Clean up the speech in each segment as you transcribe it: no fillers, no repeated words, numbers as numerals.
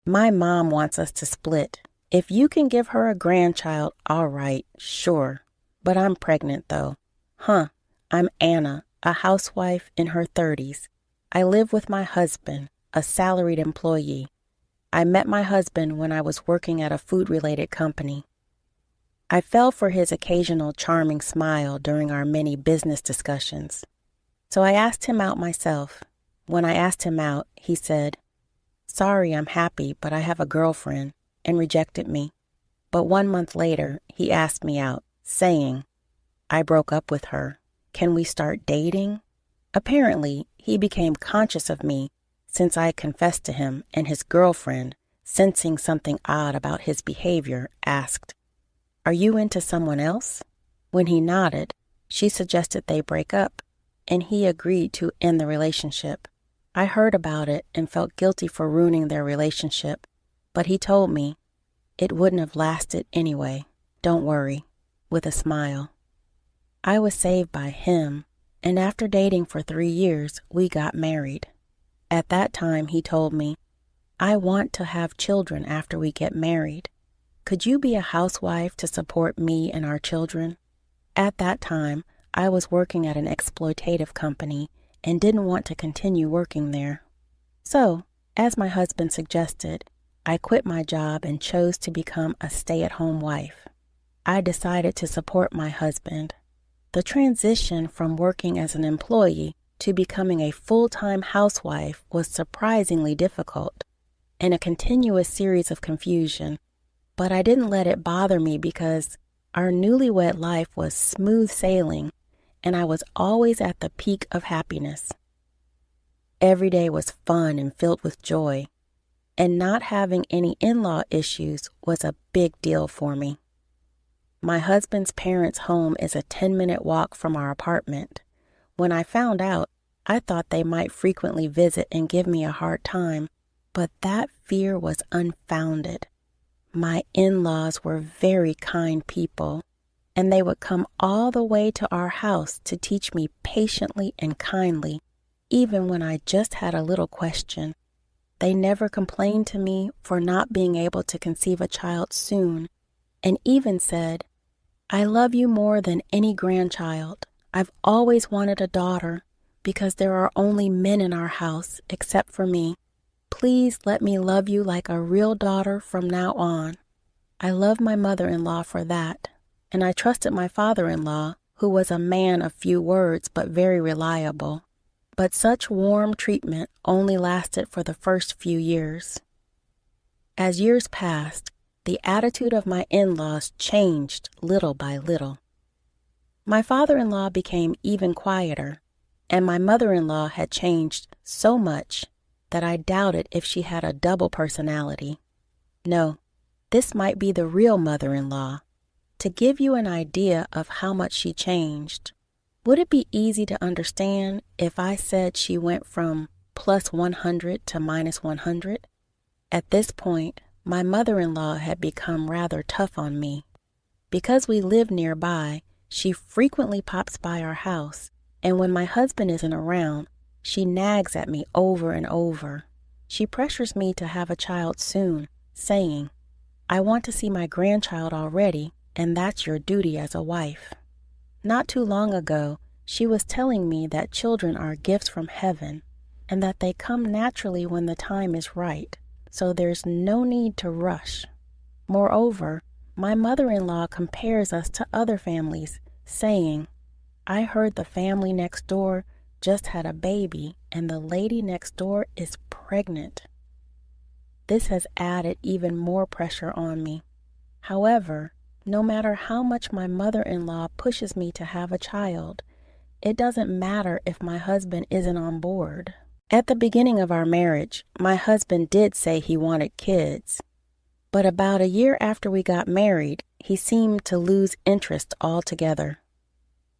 My mom wants us to split. If you can give her a grandchild, all right, sure. But I'm pregnant, though. Huh, I'm Anna, a housewife in her 30s. I live with my husband, a salaried employee. I met my husband when I was working at a food-related company. I fell for his occasional charming smile during our many business discussions. So I asked him out myself. When I asked him out, he said, "Sorry, I'm happy, but I have a girlfriend," and rejected me. But 1 month later, he asked me out, saying, "I broke up with her. Can we start dating?" Apparently, he became conscious of me since I confessed to him, and his girlfriend, sensing something odd about his behavior, asked, "Are you into someone else?" When he nodded, she suggested they break up, and he agreed to end the relationship. I heard about it and felt guilty for ruining their relationship, but he told me it wouldn't have lasted anyway. Don't worry, with a smile. I was saved by him, and after dating for 3 years, we got married. At that time, he told me, "I want to have children after we get married. Could you be a housewife to support me and our children?" At that time, I was working at an exploitative company and didn't want to continue working there. So, as my husband suggested, I quit my job and chose to become a stay-at-home wife. I decided to support my husband. The transition from working as an employee to becoming a full-time housewife was surprisingly difficult and a continuous series of confusion, but I didn't let it bother me because our newlywed life was smooth sailing and I was always at the peak of happiness. Every day was fun and filled with joy, and not having any in-law issues was a big deal for me. My husband's parents' home is a 10-minute walk from our apartment. When I found out, I thought they might frequently visit and give me a hard time, but that fear was unfounded. My in-laws were very kind people, and they would come all the way to our house to teach me patiently and kindly, even when I just had a little question. They never complained to me for not being able to conceive a child soon, and even said, "I love you more than any grandchild. I've always wanted a daughter because there are only men in our house except for me. Please let me love you like a real daughter from now on." I love my mother-in-law for that, and I trusted my father-in-law, who was a man of few words but very reliable. But such warm treatment only lasted for the first few years. As years passed, the attitude of my in-laws changed little by little. My father-in-law became even quieter, and my mother-in-law had changed so much that I doubted if she had a double personality. No, this might be the real mother-in-law. To give you an idea of how much she changed, would it be easy to understand if I said she went from plus 100 to minus 100? At this point, my mother-in-law had become rather tough on me. Because we live nearby, she frequently pops by our house, and when my husband isn't around, she nags at me over and over. She pressures me to have a child soon, saying, "I want to see my grandchild already, and that's your duty as a wife." Not too long ago, she was telling me that children are gifts from heaven and that they come naturally when the time is right, so there's no need to rush. Moreover, my mother-in-law compares us to other families, saying, "I heard the family next door just had a baby and the lady next door is pregnant." This has added even more pressure on me. However, no matter how much my mother-in-law pushes me to have a child, it doesn't matter if my husband isn't on board. At the beginning of our marriage, my husband did say he wanted kids, but about a year after we got married, he seemed to lose interest altogether.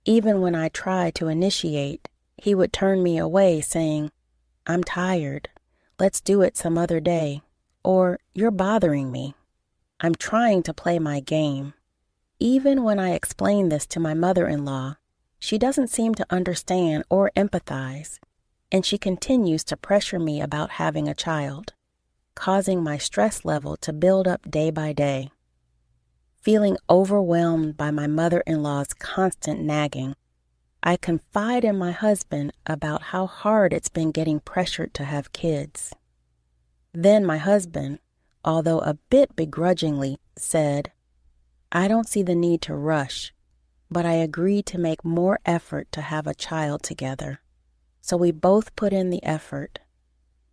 Even when I tried to initiate, he would turn me away saying, "I'm tired. Let's do it some other day," or "You're bothering me." I'm trying to play my game. Even when I explain this to my mother-in-law, she doesn't seem to understand or empathize, and she continues to pressure me about having a child. causing my stress level to build up day by day. Feeling overwhelmed by my mother-in-law's constant nagging, I confide in my husband about how hard it's been getting pressured to have kids. Then my husband, although a bit begrudgingly, said, "I don't see the need to rush, but I agreed to make more effort to have a child together." So we both put in the effort.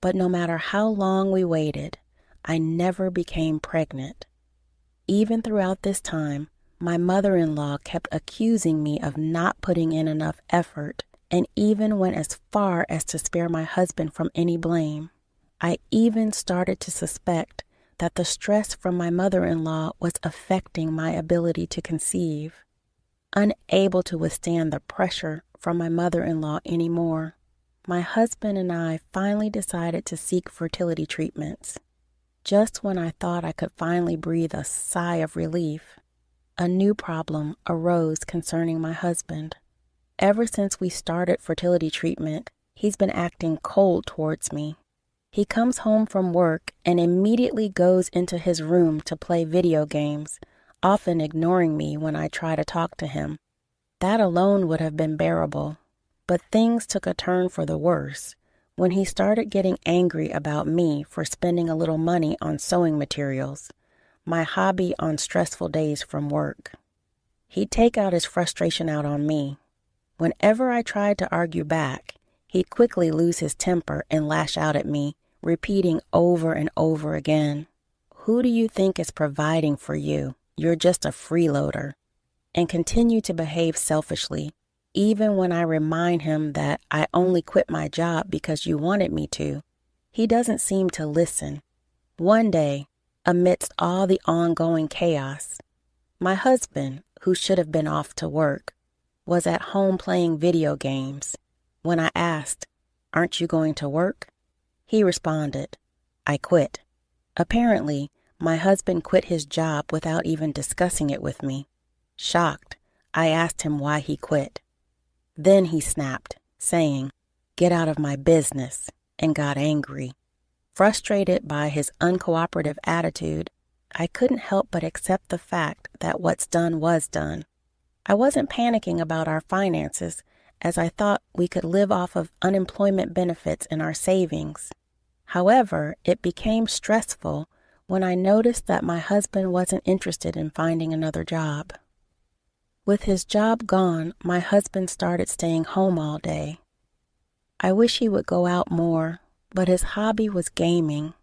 But no matter how long we waited, I never became pregnant. Even throughout this time, my mother-in-law kept accusing me of not putting in enough effort and even went as far as to spare my husband from any blame. I even started to suspect that the stress from my mother-in-law was affecting my ability to conceive. Unable to withstand the pressure from my mother-in-law anymore, my husband and I finally decided to seek fertility treatments. Just when I thought I could finally breathe a sigh of relief, a new problem arose concerning my husband. Ever since we started fertility treatment, he's been acting cold towards me. He comes home from work and immediately goes into his room to play video games, often ignoring me when I try to talk to him. That alone would have been bearable, but things took a turn for the worse when he started getting angry about me for spending a little money on sewing materials, my hobby on stressful days from work. He'd take out his frustration out on me. Whenever I tried to argue back, he'd quickly lose his temper and lash out at me, repeating over and over again, "Who do you think is providing for you? You're just a freeloader," and continue to behave selfishly, even when I remind him that I only quit my job because you wanted me to. He doesn't seem to listen. One day, amidst all the ongoing chaos, my husband, who should have been off to work, was at home playing video games. When I asked, "Aren't you going to work?" he responded, "I quit." Apparently, my husband quit his job without even discussing it with me. Shocked, I asked him why he quit. Then he snapped, saying, "Get out of my business," and got angry. Frustrated by his uncooperative attitude, I couldn't help but accept the fact that what's done was done. I wasn't panicking about our finances, as I thought we could live off of unemployment benefits and our savings. However, it became stressful when I noticed that my husband wasn't interested in finding another job. With his job gone, my husband started staying home all day. I wish he would go out more, but his hobby was gaming.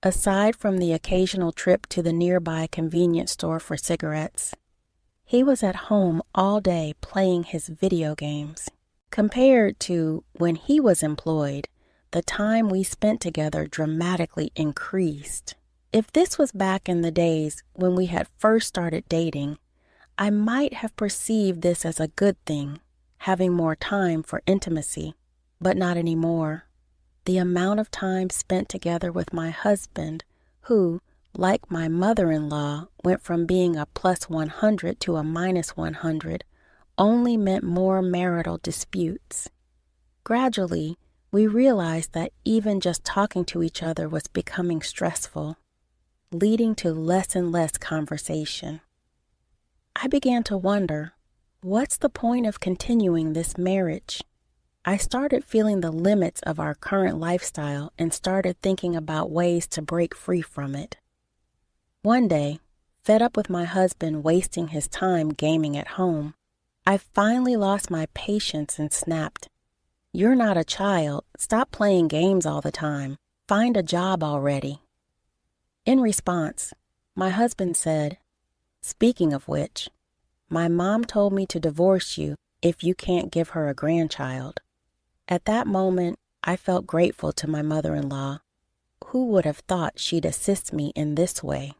Aside from the occasional trip to the nearby convenience store for cigarettes, he was at home all day playing his video games. Compared to when he was employed, the time we spent together dramatically increased. If this was back in the days when we had first started dating, I might have perceived this as a good thing, having more time for intimacy, but not anymore. The amount of time spent together with my husband, who, like my mother-in-law, went from being a plus 100 to a minus 100, only meant more marital disputes. Gradually, we realized that even just talking to each other was becoming stressful, leading to less and less conversation. I began to wonder, what's the point of continuing this marriage? I started feeling the limits of our current lifestyle and started thinking about ways to break free from it. One day, fed up with my husband wasting his time gaming at home, I finally lost my patience and snapped, "You're not a child. Stop playing games all the time. Find a job already." In response, my husband said, "Speaking of which, my mom told me to divorce you if you can't give her a grandchild." At that moment, I felt grateful to my mother-in-law. Who would have thought she'd assist me in this way?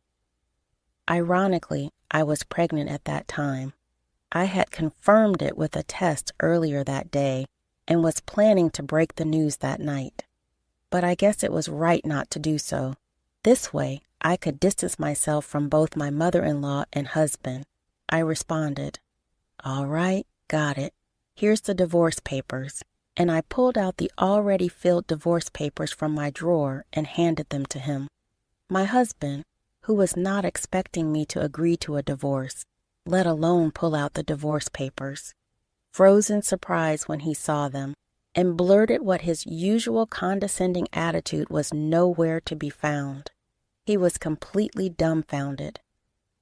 Ironically, I was pregnant at that time. I had confirmed it with a test earlier that day and was planning to break the news that night. But I guess it was right not to do so. This way, I could distance myself from both my mother-in-law and husband. I responded, "All right, got it. Here's the divorce papers." And I pulled out the already filled divorce papers from my drawer and handed them to him. My husband, who was not expecting me to agree to a divorce, let alone pull out the divorce papers, froze in surprise when he saw them, and blurted what his usual condescending attitude was nowhere to be found. He was completely dumbfounded.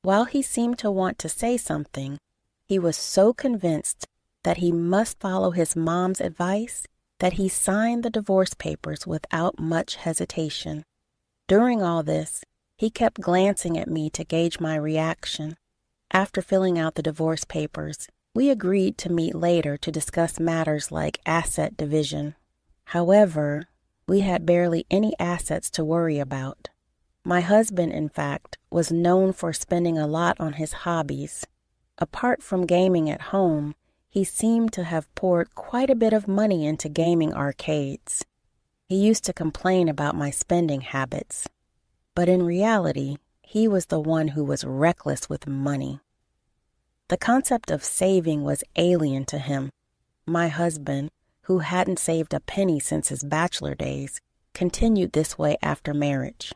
While he seemed to want to say something, he was so convinced that he must follow his mom's advice that he signed the divorce papers without much hesitation. During all this, he kept glancing at me to gauge my reaction. After filling out the divorce papers, we agreed to meet later to discuss matters like asset division. However, we had barely any assets to worry about. My husband, in fact, was known for spending a lot on his hobbies. Apart from gaming at home, he seemed to have poured quite a bit of money into gaming arcades. He used to complain about my spending habits, but in reality, he was the one who was reckless with money. The concept of saving was alien to him. My husband, who hadn't saved a penny since his bachelor days, continued this way after marriage.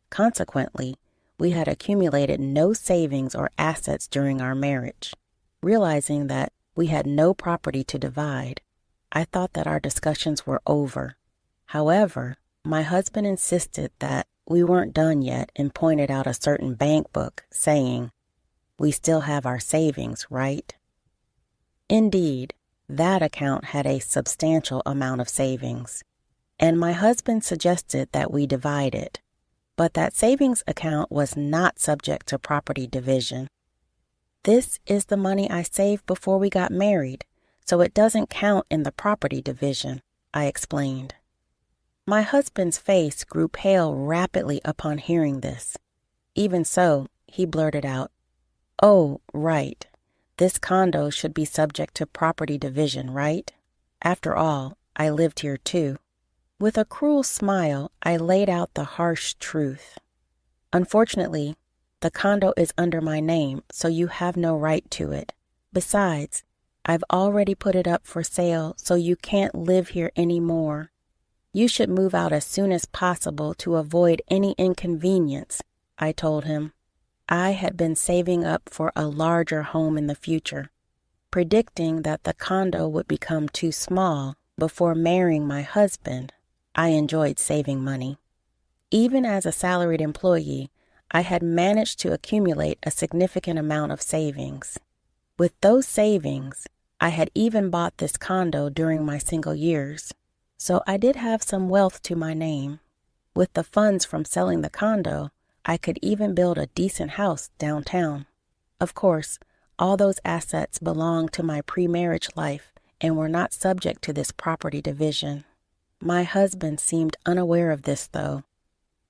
Consequently, we had accumulated no savings or assets during our marriage. Realizing that we had no property to divide, I thought that our discussions were over. However, my husband insisted that we weren't done yet and pointed out a certain bank book, saying, "We still have our savings, right?" Indeed, that account had a substantial amount of savings, and my husband suggested that we divide it, but that savings account was not subject to property division. "This is the money I saved before we got married, so it doesn't count in the property division," I explained. My husband's face grew pale rapidly upon hearing this. Even so, he blurted out, "Oh, right. This condo should be subject to property division, right? After all, I lived here too." With a cruel smile, I laid out the harsh truth. "Unfortunately, the condo is under my name, so you have no right to it. Besides, I've already put it up for sale, so you can't live here anymore. You should move out as soon as possible to avoid any inconvenience," I told him. I had been saving up for a larger home in the future, predicting that the condo would become too small before marrying my husband. I enjoyed saving money. Even as a salaried employee, I had managed to accumulate a significant amount of savings. With those savings, I had even bought this condo during my single years, so I did have some wealth to my name. With the funds from selling the condo, I could even build a decent house downtown. Of course, all those assets belonged to my pre-marriage life and were not subject to this property division. My husband seemed unaware of this, though.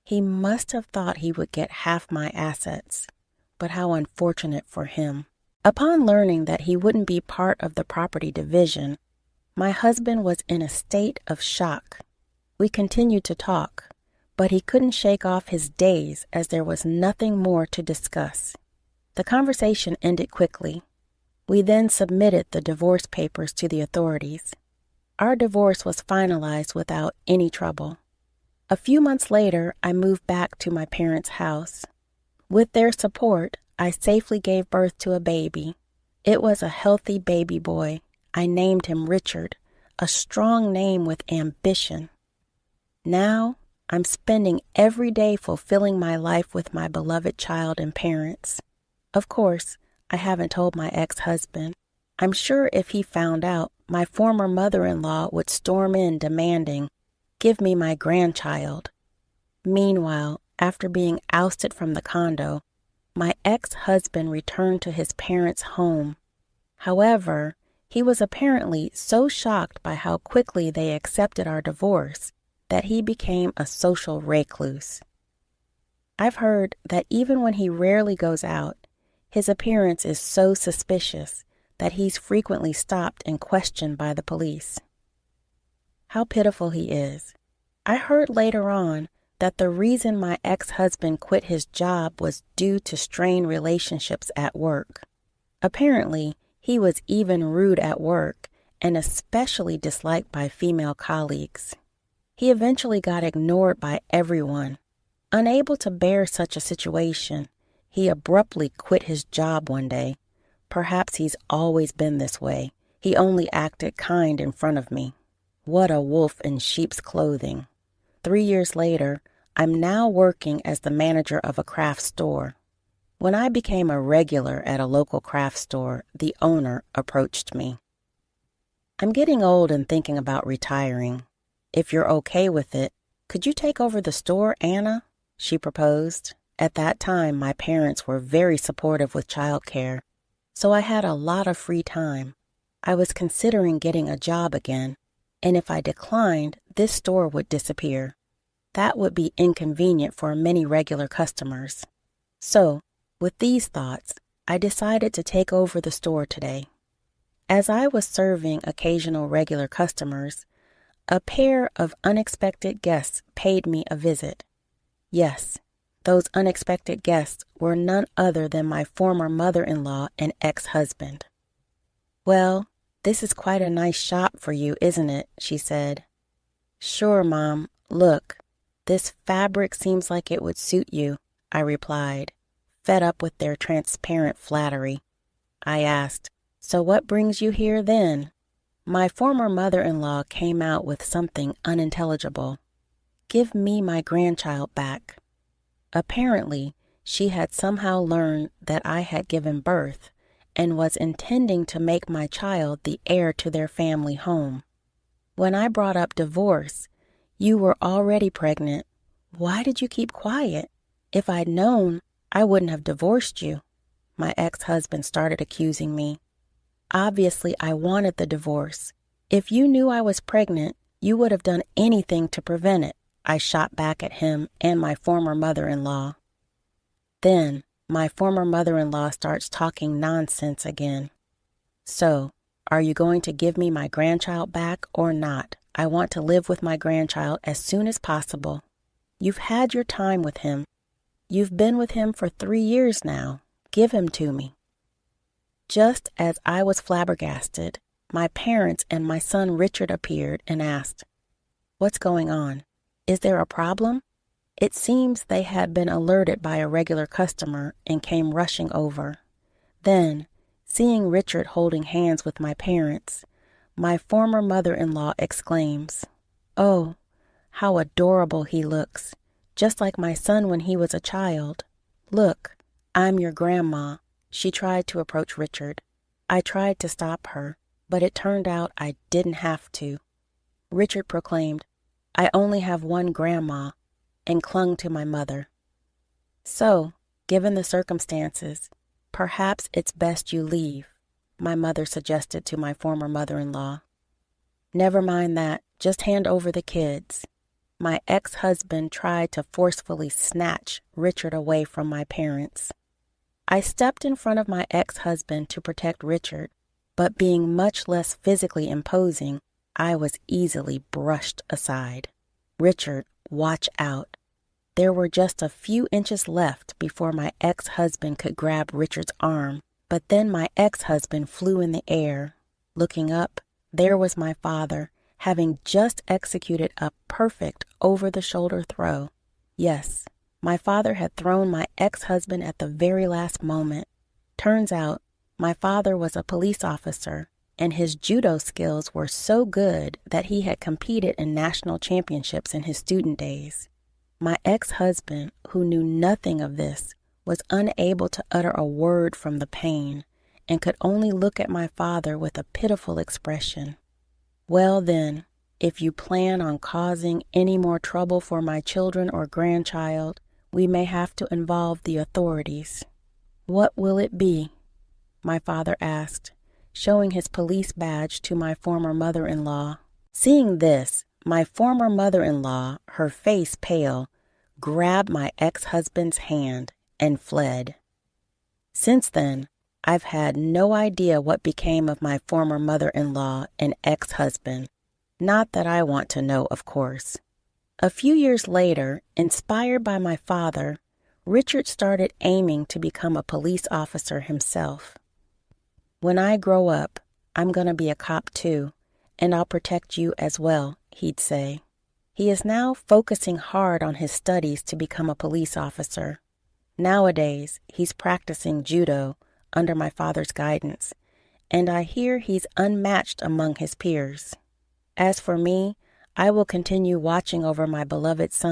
He must have thought he would get half my assets, but how unfortunate for him. Upon learning that he wouldn't be part of the property division, my husband was in a state of shock. We continued to talk, but he couldn't shake off his daze as there was nothing more to discuss. The conversation ended quickly. We then submitted the divorce papers to the authorities. Our divorce was finalized without any trouble. A few months later, I moved back to my parents' house. With their support, I safely gave birth to a baby. It was a healthy baby boy. I named him Richard, a strong name with ambition. Now, I'm spending every day fulfilling my life with my beloved child and parents. Of course, I haven't told my ex-husband. I'm sure if he found out, my former mother-in-law would storm in demanding, "Give me my grandchild." Meanwhile, after being ousted from the condo, my ex-husband returned to his parents' home. However, he was apparently so shocked by how quickly they accepted our divorce that he became a social recluse. I've heard that even when he rarely goes out, his appearance is so suspicious that he's frequently stopped and questioned by the police. How pitiful he is. I heard later on that the reason my ex-husband quit his job was due to strained relationships at work. Apparently, he was even rude at work and especially disliked by female colleagues. He eventually got ignored by everyone. Unable to bear such a situation, he abruptly quit his job one day. Perhaps he's always been this way. He only acted kind in front of me. What a wolf in sheep's clothing. 3 years later, I'm now working as the manager of a craft store. When I became a regular at a local craft store, the owner approached me. I'm getting old and thinking about retiring. If you're okay with it, could you take over the store, Anna? She proposed. At that time, my parents were very supportive with childcare, so I had a lot of free time. I was considering getting a job again, and if I declined, this store would disappear. That would be inconvenient for many regular customers. So, with these thoughts, I decided to take over the store today. As I was serving occasional regular customers, a pair of unexpected guests paid me a visit. Yes, those unexpected guests were none other than my former mother-in-law and ex-husband. "Well, this is quite a nice shop for you, isn't it?" she said. "Sure, Mom. Look, this fabric seems like it would suit you," I replied, fed up with their transparent flattery. I asked, "So what brings you here then?" My former mother-in-law came out with something unintelligible. "Give me my grandchild back." Apparently, she had somehow learned that I had given birth and was intending to make my child the heir to their family home. When I brought up divorce, "You were already pregnant. Why did you keep quiet? If I'd known, I wouldn't have divorced you," my ex-husband started accusing me. Obviously, I wanted the divorce. "If you knew I was pregnant, you would have done anything to prevent it," I shot back at him and my former mother-in-law. Then, my former mother-in-law starts talking nonsense again. "So, are you going to give me my grandchild back or not? I want to live with my grandchild as soon as possible. You've had your time with him. You've been with him for 3 years now. Give him to me." Just as I was flabbergasted, my parents and my son Richard appeared and asked, "What's going on? Is there a problem?" It seems they had been alerted by a regular customer and came rushing over. Then, seeing Richard holding hands with my parents, my former mother-in-law exclaims, "Oh, how adorable he looks, just like my son when he was a child. Look, I'm your grandma." She tried to approach Richard. I tried to stop her, but it turned out I didn't have to. Richard proclaimed, "I only have one grandma," and clung to my mother. "So, given the circumstances, perhaps it's best you leave," my mother suggested to my former mother-in-law. "Never mind that, just hand over the kids." My ex-husband tried to forcefully snatch Richard away from my parents. I stepped in front of my ex-husband to protect Richard, but being much less physically imposing, I was easily brushed aside. "Richard, watch out." There were just a few inches left before my ex-husband could grab Richard's arm, but then my ex-husband flew in the air. Looking up, there was my father, having just executed a perfect over-the-shoulder throw. Yes, my father had thrown my ex-husband at the very last moment. Turns out, my father was a police officer, and his judo skills were so good that he had competed in national championships in his student days. My ex-husband, who knew nothing of this, was unable to utter a word from the pain, and could only look at my father with a pitiful expression. "Well then, if you plan on causing any more trouble for my children or grandchild, we may have to involve the authorities." "What will it be?" my father asked, showing his police badge to my former mother-in-law. Seeing this, my former mother-in-law, her face pale, grabbed my ex-husband's hand and fled. Since then, I've had no idea what became of my former mother-in-law and ex-husband. Not that I want to know, of course. A few years later, inspired by my father, Richard started aiming to become a police officer himself. "When I grow up, I'm going to be a cop too, and I'll protect you as well," he'd say. He is now focusing hard on his studies to become a police officer. Nowadays, he's practicing judo under my father's guidance, and I hear he's unmatched among his peers. As for me, I will continue watching over my beloved son